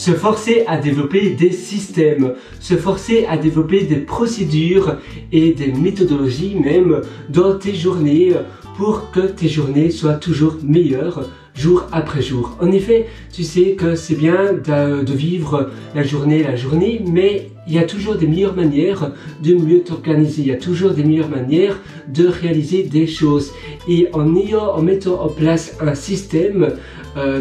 Se forcer à développer des systèmes, se forcer à développer des procédures et des méthodologies même dans tes journées pour que tes journées soient toujours meilleures jour après jour. En effet, tu sais que c'est bien de vivre la journée, mais il y a toujours des meilleures manières de mieux t'organiser, il y a toujours des meilleures manières de réaliser des choses. Et en mettant en place un système,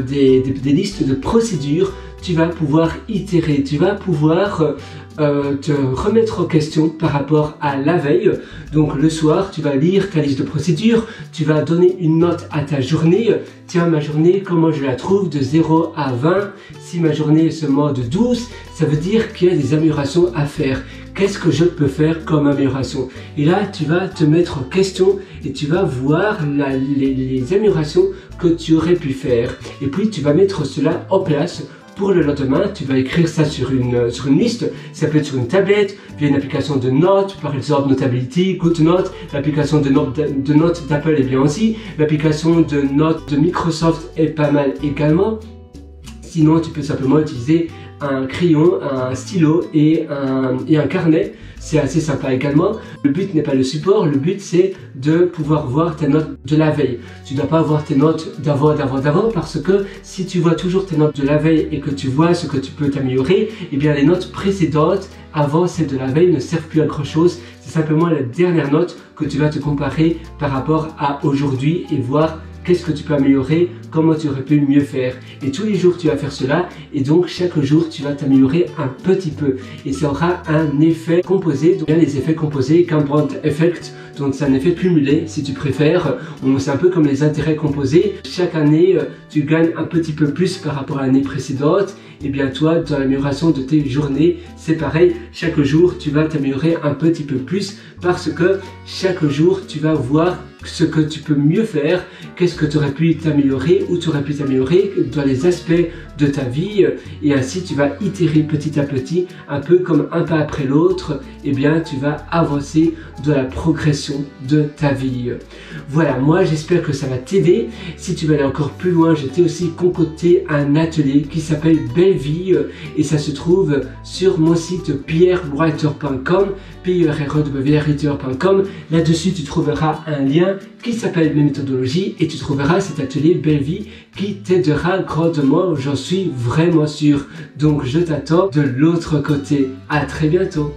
des listes de procédures, tu vas pouvoir itérer, tu vas pouvoir te remettre en question par rapport à la veille. Donc le soir, tu vas lire ta liste de procédures, tu vas donner une note à ta journée. Tiens, ma journée, comment je la trouve de 0 à 20? Si ma journée est seulement de 12, ça veut dire qu'il y a des améliorations à faire. Qu'est-ce que je peux faire comme amélioration? Et là, tu vas te mettre en question et tu vas voir les améliorations que tu aurais pu faire. Et puis, tu vas mettre cela en place. Pour le lendemain, tu vas écrire ça sur une liste. Ça peut être sur une tablette, via une application de notes, par exemple Notability, GoodNotes. L'application de notes d'Apple est bien aussi. L'application de notes de Microsoft est pas mal également. Sinon, tu peux simplement utiliser un crayon, un stylo et un carnet. C'est assez sympa également. Le but n'est pas le support, le but c'est de pouvoir voir tes notes de la veille. Tu ne dois pas voir tes notes d'avant parce que si tu vois toujours tes notes de la veille et que tu vois ce que tu peux t'améliorer, eh bien les notes précédentes avant celles de la veille ne servent plus à grand chose. C'est simplement la dernière note que tu vas te comparer par rapport à aujourd'hui et voir qu'est-ce que tu peux améliorer, comment tu aurais pu mieux faire. Et tous les jours tu vas faire cela et donc chaque jour tu vas t'améliorer un petit peu. Et ça aura un effet composé, donc les effets composés, compound effect, donc c'est un effet cumulé si tu préfères. C'est un peu comme les intérêts composés. Chaque année tu gagnes un petit peu plus par rapport à l'année précédente. Et bien toi, dans l'amélioration de tes journées, c'est pareil. Chaque jour tu vas t'améliorer un petit peu plus parce que chaque jour tu vas voir ce que tu peux mieux faire, qu'est-ce que tu aurais pu t'améliorer ou tu aurais pu t'améliorer dans les aspects de ta vie et ainsi tu vas itérer petit à petit, un peu comme un pas après l'autre, et bien tu vas avancer dans la progression de ta vie. Voilà, moi j'espère que ça va t'aider. Si tu veux aller encore plus loin, je t'ai aussi concocté un atelier qui s'appelle Belle Vie et ça se trouve sur mon site pierrewriter.com, pierrewriter.com. Là-dessus tu trouveras un lien qui s'appelle mes méthodologies et tu trouveras cet atelier Belle Vie qui t'aidera grandement, j'en suis vraiment sûr. Donc je t'attends de l'autre côté. À très bientôt.